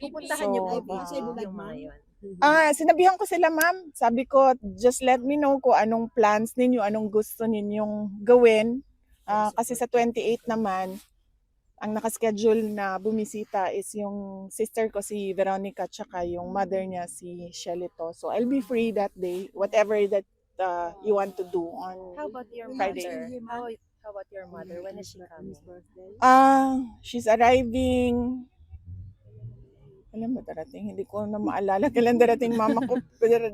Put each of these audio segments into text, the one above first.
Pupuntahan niyo po So, ba yung mga yun? sinabihan ko sila, ma'am. Sabi ko, just let me know kung anong plans ninyo, anong gusto ninyong gawin. Kasi sa 28 naman, ang nakaschedule na bumisita is yung sister ko si Veronica tsaka yung mother niya si Shelito. So I'll be free that day, whatever that you want to do on How about your Friday. mother? How about your mother? When is she coming? She's arriving. Alam mo, darating. Hindi ko na maalala kailan darating mama ko.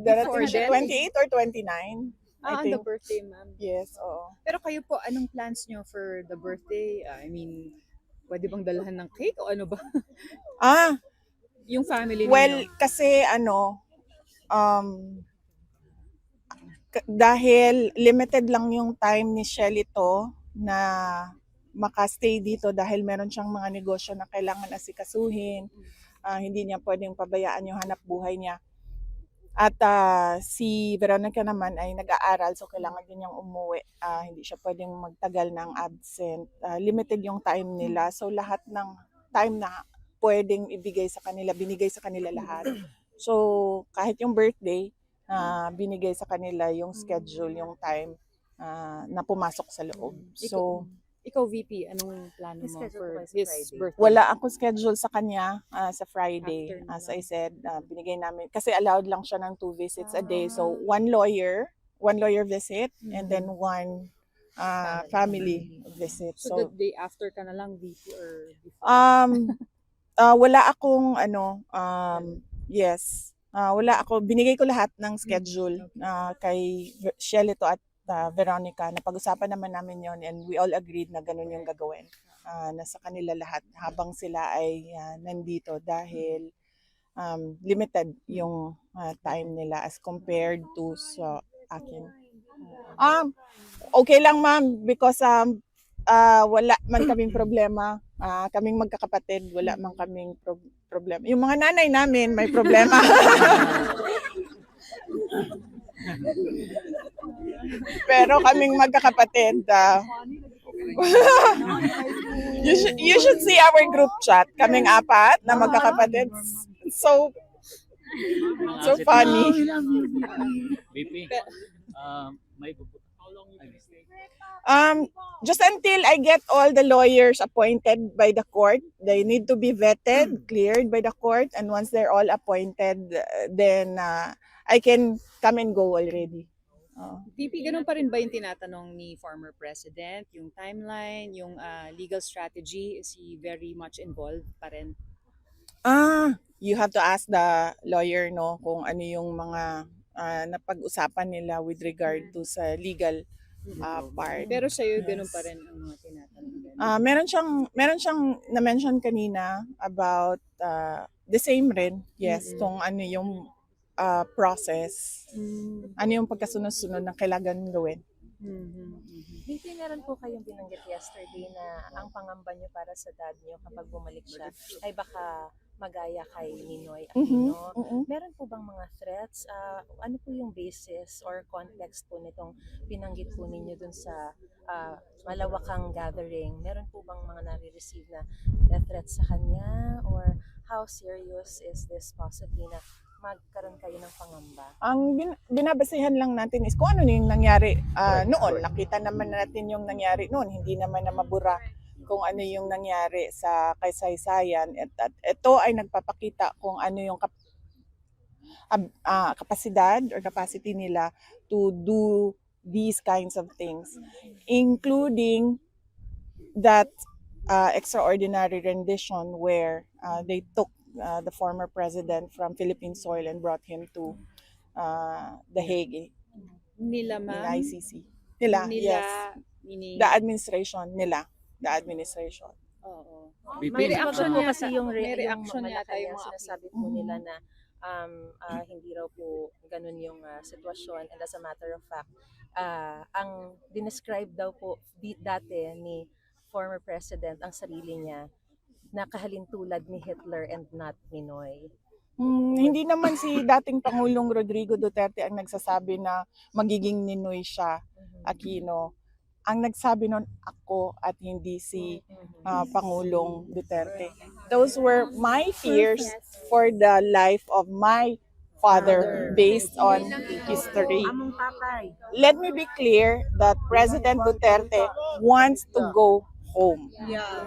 Darating siya then? 28 or 29. I On the think. birthday, ma'am. Yes, oo. Pero kayo po, anong plans nyo for the birthday? I mean, pwede bang dalahan ng cake o ano ba? Yung family Well, ninyo. kasi dahil limited lang yung time ni Shelly to na makastay dito dahil meron siyang mga negosyo na kailangan asikasuhin. Hindi niya pwedeng pabayaan yung hanap buhay niya. At si Veronica naman ay nag-aaral so kailangan din niyang umuwi. Hindi siya pwedeng magtagal ng absent. Limited yung time nila. So lahat ng time na pwedeng ibigay sa kanila, binigay sa kanila lahat. So kahit yung birthday, binigay sa kanila yung schedule, yung time na pumasok sa loob. So Ikaw, VP, anong plano mo Schedule for ko sa his Friday. birthday? wala akong schedule sa kanya sa Friday. After As I said, binigay namin, kasi allowed lang siya ng 2 visits a day. So, one lawyer visit, and then one family visit. So, the day after ka na lang, VP, or before? Wala akong wala ako. Binigay ko lahat ng schedule kay Shelito at Veronica. Napag-usapan naman namin yon and we all agreed na ganun yung gagawin. Nasa kanila lahat habang sila ay nandito dahil limited yung time nila as compared to sa akin. Okay lang, ma'am, because wala man kaming problema. Kaming magkakapatid, wala man kaming problema. Yung mga nanay namin may problema. Pero kaming magkakapatid, you should see our group chat. Kaming apat na magkakapatid. So funny. BP, may how long you will stay? Just until I get all the lawyers appointed by the court. They need to be vetted, cleared by the court, and once they're all appointed, then I can come and go already. VP, ganun pa rin ba yung tinatanong ni former president? Yung timeline, yung legal strategy, is he very much involved pa rin? You have to ask the lawyer, no, kung ano yung mga napag-usapan nila with regard to sa legal part. Pero sa'yo, ganun pa rin ang mga tinatanong. Meron siyang na-mention kanina about the same rin. Yes, kung ano yung process. Ano yung pagkasunod-sunod na kailangan gawin. Hindi meron po kayong binanggit yesterday na ang pangamba niyo para sa dad niyo kapag bumalik siya ay baka magaya kay Ninoy Aquino. Meron po bang mga threats? Ano po yung basis or context po nitong binanggit po ninyo dun sa malawakang gathering? Meron po bang mga nare-receive na death threats sa kanya? Or how serious is this possibly na magkaroon kayo ng pangamba? Ang binabasehan lang natin is kung ano yung nangyari noon. Nakita naman natin yung nangyari noon. Hindi naman na mabura kung ano yung nangyari sa kasaysayan. At ito ay nagpapakita kung ano yung kapasidad or capacity nila to do these kinds of things. Including that extraordinary rendition where they took the former president from Philippine soil and brought him to The Hague. Nila, ma'am? ICC. Nila, yes. Meaning, The administration nila. The administration. Oo. BP, May reaction po kasi yung reaction Malacanang, yung mga sinasabi po nila na hindi raw po ganun yung sitwasyon, and as a matter of fact, ang dinescribe daw po dati ni former president ang sarili niya na kahalintulad ni Hitler and not Ninoy. Hindi naman si dating Pangulong Rodrigo Duterte ang nagsasabi na magiging Ninoy siya, Aquino. Ang nagsabi nun ako at hindi si Pangulong Duterte. Those were my fears for the life of my father based on history. Let me be clear that President Duterte wants to go home,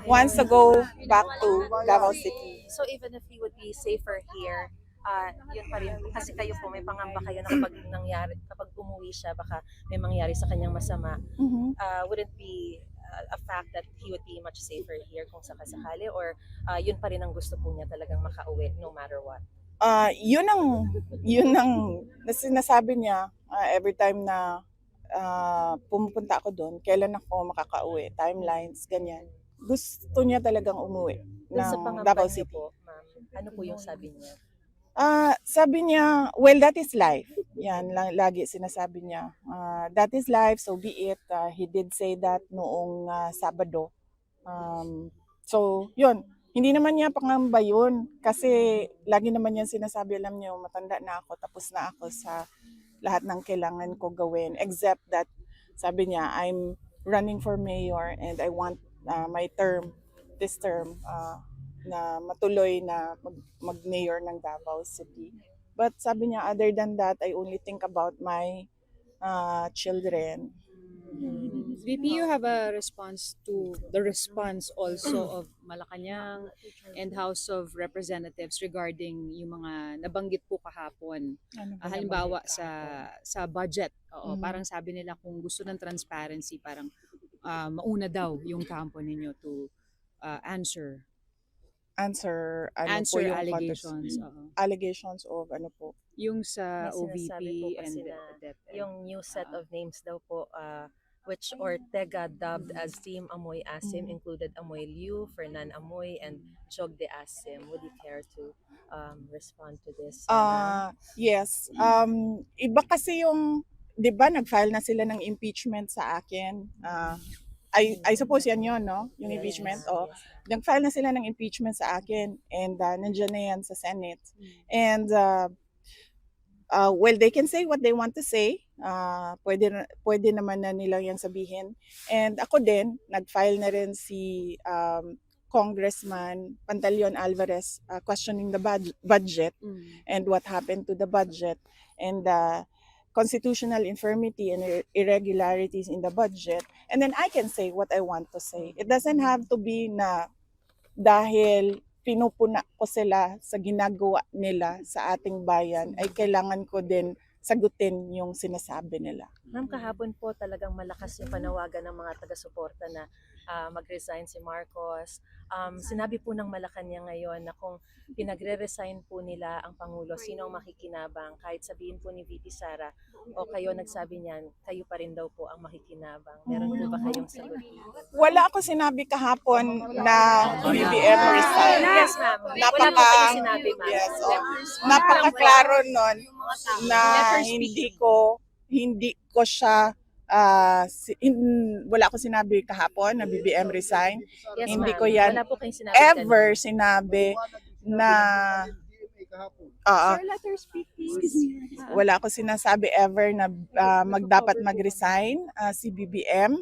wants to go back to Davao City. So even if you would be safer here, yun pa rin, kasi kayo po, may pangamba kayo na kapag umuwi siya, baka may mangyari sa kanyang masama. Mhm. Wouldn't be a fact that he would be much safer here kung sakasakali, or yun pa rin ang gusto po niya talagang makauwi no matter what? Yun ang sinasabi niya every time na pumupunta ako doon, kailan ako makakauwi, timelines, ganyan. Gusto niya talagang umuwi Dun sa ng pangamba Davao niyo City. po, ma'am, ano po yung sabi niya? Sabi niya, well, that is life. Yan, lagi sinasabi niya. That is life, so be it. He did say that noong Sabado. So, yun. Hindi naman niya pangamba yun. Kasi lagi naman niya sinasabi, alam niyo, matanda na ako, tapos na ako sa lahat ng kailangan ko gawin. Except that, sabi niya, I'm running for mayor and I want my term, this term, na matuloy na mag-mayor ng Davao City. But sabi niya, other than that, I only think about my children. VP, you have a response to the response also of Malacanang and House of Representatives regarding yung mga nabanggit po kahapon. Ano ba Halimbawa nabanggit sa budget. Oo, Mhm. parang sabi nila kung gusto ng transparency, parang mauna daw yung kampo ninyo to answer answer ano po yung allegations. Oo. allegations of ano po. Yung sa May sinasabi po OVP kasi and na DepEd. yung new set of names daw po, which Ortega dubbed as Team Amoy Asim, included Amoy Liu, Fernan Amoy, and Chog de Asim. Would you care to respond to this? Yes. Iba kasi yung, 'di ba, nag-file na sila ng impeachment sa akin. I suppose yan yun, no? Yung impeachment. Oh. Nag-file na sila ng impeachment sa akin and nandiyan na yan sa Senate. And well, they can say what they want to say. Pwede naman na nila yan sabihin. And ako din, nag-file na rin si Congressman Pantaleon Alvarez questioning the budget and what happened to the budget and constitutional infirmity and irregularities in the budget. And then I can say what I want to say. It doesn't have to be na dahil pinupuna ko sila sa ginagawa nila sa ating bayan, ay kailangan ko din sagutin yung sinasabi nila. Ma'am, kahapon po talagang malakas yung panawagan ng mga taga-suporta na mag-resign si Marcos. Sinabi po ng Malacanang ngayon na kung pinagre-resign po nila ang Pangulo, sino ang makikinabang? Kahit sabihin po ni VP Sara o kayo nagsabi niyan, kayo pa rin daw po ang makikinabang. Meron po ba kayong sagot? Wala ako sinabi kahapon na BBM resign. Yes, ma'am. Wala po kayo sinabi, ma'am. Yes, napaka-klaro nun na hindi ko siya wala ko sinabi kahapon na BBM resign. Yes, Hindi ma'am. ko yan Wala po kayong sinabi ever sinabi na Sir, let her speak, please. wala ako sinasabi ever na dapat mag-resign si BBM.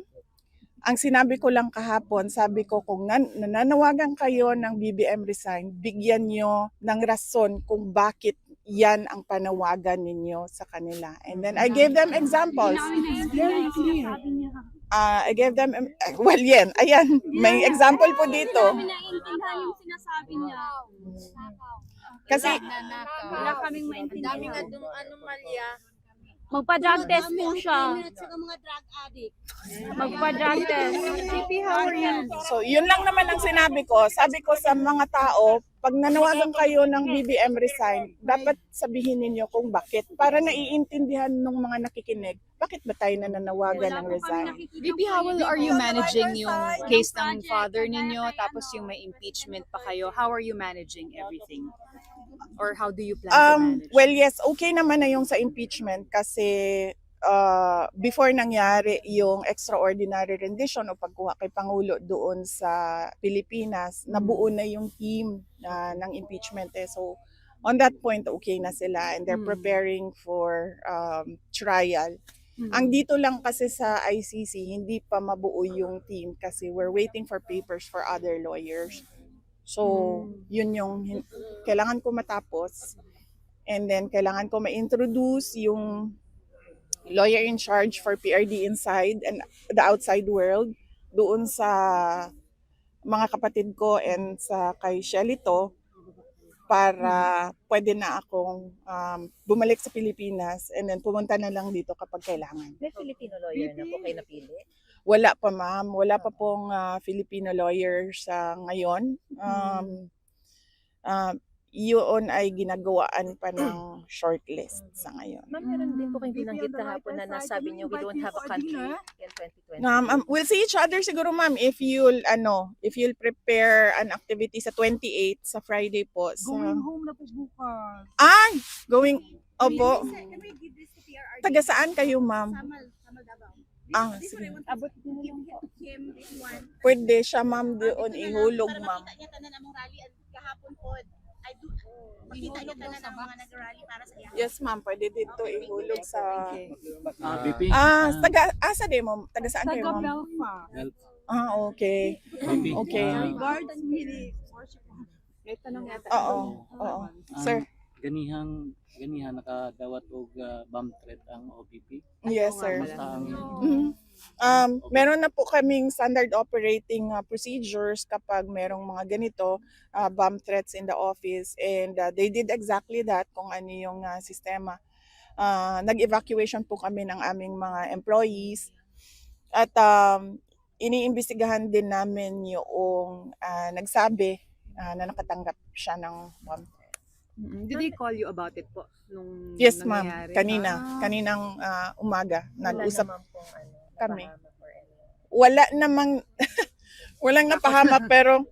Ang sinabi ko lang kahapon, sabi ko kung nananawagan kayo ng BBM resign, bigyan nyo ng rason kung bakit yan ang panawagan ninyo sa kanila. And then I gave them examples. Very clear. I gave them, well, yan, ayan, may example po dito. Namin naiintindihan yung sinasabi niya. Kasi, Wala kaming maintindihan. Dami nga dong anomalya. Magpa-drug test po siya. Saka mga drug addict. Magpa-drug test. CP, how are you? so yun lang naman ang sinabi ko. Sabi ko sa mga tao, pag nanawagan kayo ng BBM resign, dapat sabihin ninyo kung bakit. Para naiintindihan ng mga nakikinig, bakit ba tayo nananawagan ng resign? VP, how are you managing yung case ng father ninyo tapos yung may impeachment pa kayo? How are you managing everything? Or how do you plan to manage? Well, yes, okay naman na yung sa impeachment kasi before nangyari yung extraordinary rendition o pagkuha kay Pangulo doon sa Pilipinas, nabuo na yung team ng impeachment. So, on that point, okay na sila and they're preparing for trial. Ang dito lang kasi sa ICC, hindi pa mabuo yung team kasi we're waiting for papers for other lawyers. So, yun yung kailangan ko matapos. And then, kailangan ko ma-introduce yung lawyer in charge for PRD inside and the outside world doon sa mga kapatid ko and sa kay Shelly to para pwede na akong bumalik sa Pilipinas and then pumunta na lang dito kapag kailangan. May Filipino lawyer na po kayo napili? Wala pa ma'am, wala pa pong Filipino lawyer sa ngayon. Yun ay ginagawaan pa ng shortlist sa ngayon. Ma'am, meron din po kayong binanggit kahapon na nasabi niyo we don't have a country in 2020. We'll see each other siguro ma'am if you'll prepare an activity sa 28 sa Friday po. Going home na po bukas. Going opo. Can we give this to PRRD? Taga saan kayo ma'am? Samal Davao. Sige. Abot him this one. Pwede siya ma'am doon ihulog ma'am. Makita niya tanan ang mga rally at kahapon po. Makita niya tanan ang mga nag-rally para sa iya. Yes ma'am, pwede dito ihulog sa BP. taga asa de mo? Taga saan kayo ma'am? Belfa. Okay. BP. Okay. Regards really worship. May tanong yata. Oo. Sir. Ganihan nakadawat og bomb threat ang OPP. Yes sir. Basta ang Meron na po kaming standard operating procedures kapag merong mga ganito, bomb threats in the office, and they did exactly that kung ano yung sistema. Nag-evacuation po kami ng aming mga employees at iniimbestigahan din namin yung nagsabi na nakatanggap siya ng bomb threat. Did they call you about it po? Nung Yes ma'am, nangyari? kaninang umaga nag-usap Wala naman pong kami. napahama or anything. Wala namang walang napahama pero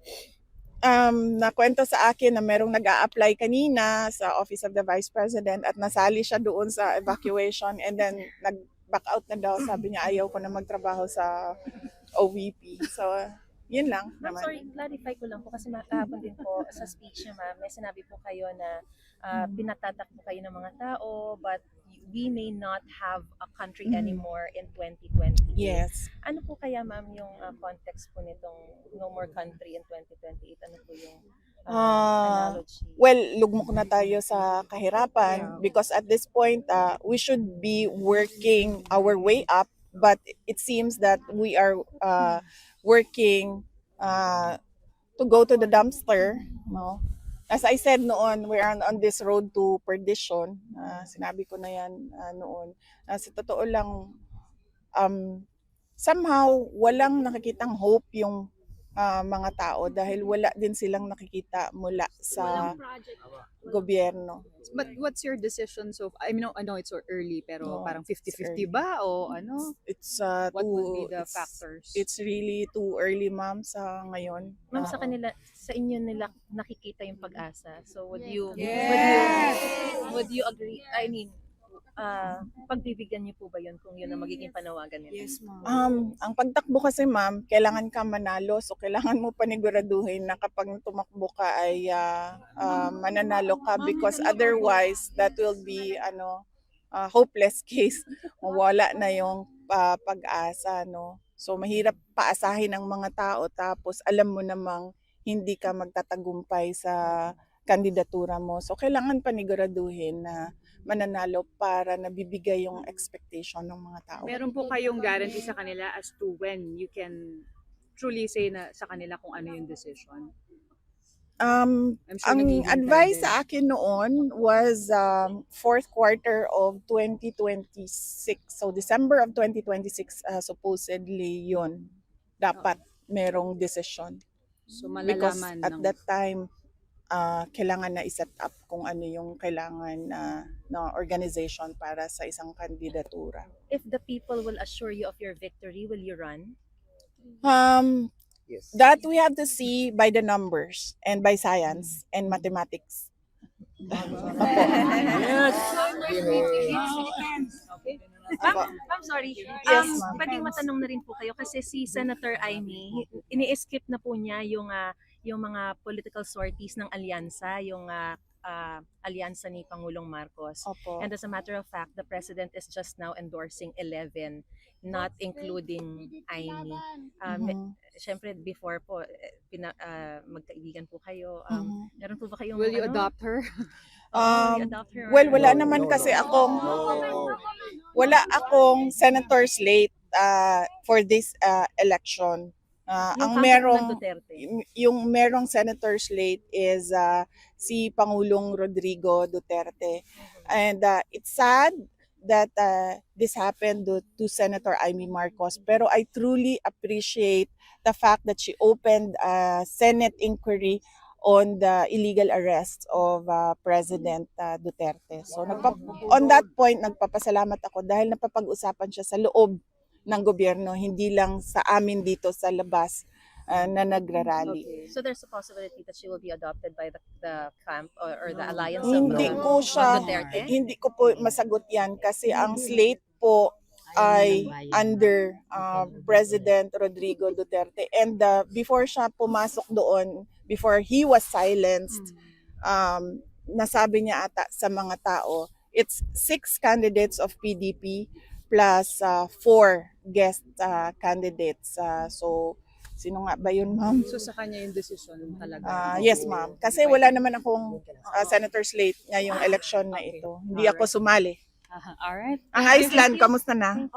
nakwento sa akin na merong nag-a-apply kanina sa Office of the Vice President at nasali siya doon sa evacuation and then nag-back out na daw. Sabi niya ayaw ko na magtrabaho sa OVP. So, yun lang Ma'am, naman. sorry, clarify ko lang po kasi kahapon din po sa speech niya, ma'am, may sinabi po kayo na pinatatak po kayo ng mga tao but we may not have a country anymore in 2020. Yes. Ano po kaya, ma'am, yung context po nitong no more country in 2028? Ano po yung analogy? Well, lugmok na tayo sa kahirapan because at this point, we should be working our way up but it seems that we are working to go to the dumpster. No? As I said noon, we are on this road to perdition. Sinabi ko na yan noon. Sa totoo lang, somehow walang nakikitang hope yung mga tao dahil wala din silang nakikita mula sa gobyerno. But what's your decision? So, I mean, I know it's so early, pero No, parang it's 50-50 early. ba? O ano? It's What would be the it's- factors? It's really too early, ma'am, sa ngayon. Ma'am, sa kanila, sa inyo nila nakikita yung pag-asa. So would you would you agree? I mean, pagbibigyan niyo po ba yun kung yun ang magiging panawagan nila? Yes, ma'am. Ang pagtakbo kasi, ma'am, kailangan ka manalo. So, kailangan mo paniguraduhin na kapag tumakbo ka ay mananalo ka because otherwise, that will be hopeless case. Mawala na yung pag-asa, no? So, mahirap paasahin ng mga tao tapos alam mo namang hindi ka magtatagumpay sa kandidatura mo. So, kailangan paniguraduhin na mananalo para nabibigay yung expectation ng mga tao. Meron po kayong guarantee sa kanila as to when you can truly say na sa kanila kung ano yung decision? I'm sure Ang nag-iintay advice din. sa akin noon was fourth quarter of 2026. So December of 2026 supposedly yun. Dapat merong decision. So Because malalaman at ng that time, kailangan na i-set up kung ano yung kailangan na organization para sa isang kandidatura. If the people will assure you of your victory, will you run? Yes. That we have to see by the numbers and by science and mathematics. Ma'am, sorry. Yes, ma'am. Pwedeng matanong na rin po kayo kasi si Senator Amy, ini-skip na po niya yung mga political sorties ng alyansa, yung alyansa ni Pangulong Marcos. Opo. And as a matter of fact, the President is just now endorsing 11, not including Aimee. Mhm. Siyempre, before po, magkaibigan po kayo. Mhm. Meron po ba kayong Will you ano? adopt her? Will you adopt her? Well, wala Or- naman kasi wala akong senator slate for this election. Yung Ang kampo po merong ng Duterte. yung merong senator slate is si Pangulong Rodrigo Duterte. And it's sad that this happened to Senator Amy Marcos, pero I truly appreciate the fact that she opened a Senate inquiry on the illegal arrest of President Duterte. So on that point, nagpapasalamat ako dahil napapag-usapan siya sa loob ng gobyerno, hindi lang sa amin dito sa labas na nagrarally. Okay. So there's a possibility that she will be adopted by the camp or the alliance Hindi of, ko siya, Duterte? hindi ko po masagot yan kasi ang slate po ay under President Rodrigo Duterte. And before siya pumasok doon, before he was silenced, nasabi niya ata sa mga tao, it's 6 candidates of PDP plus 4 guest candidates. So, sino nga ba yun, ma'am? So sa kanya yung decision talaga. Yes, ma'am. Kasi wala naman akong senator slate ngayong election na ito. Hindi ako sumali. Alright. Ang Iceland, kamusta na?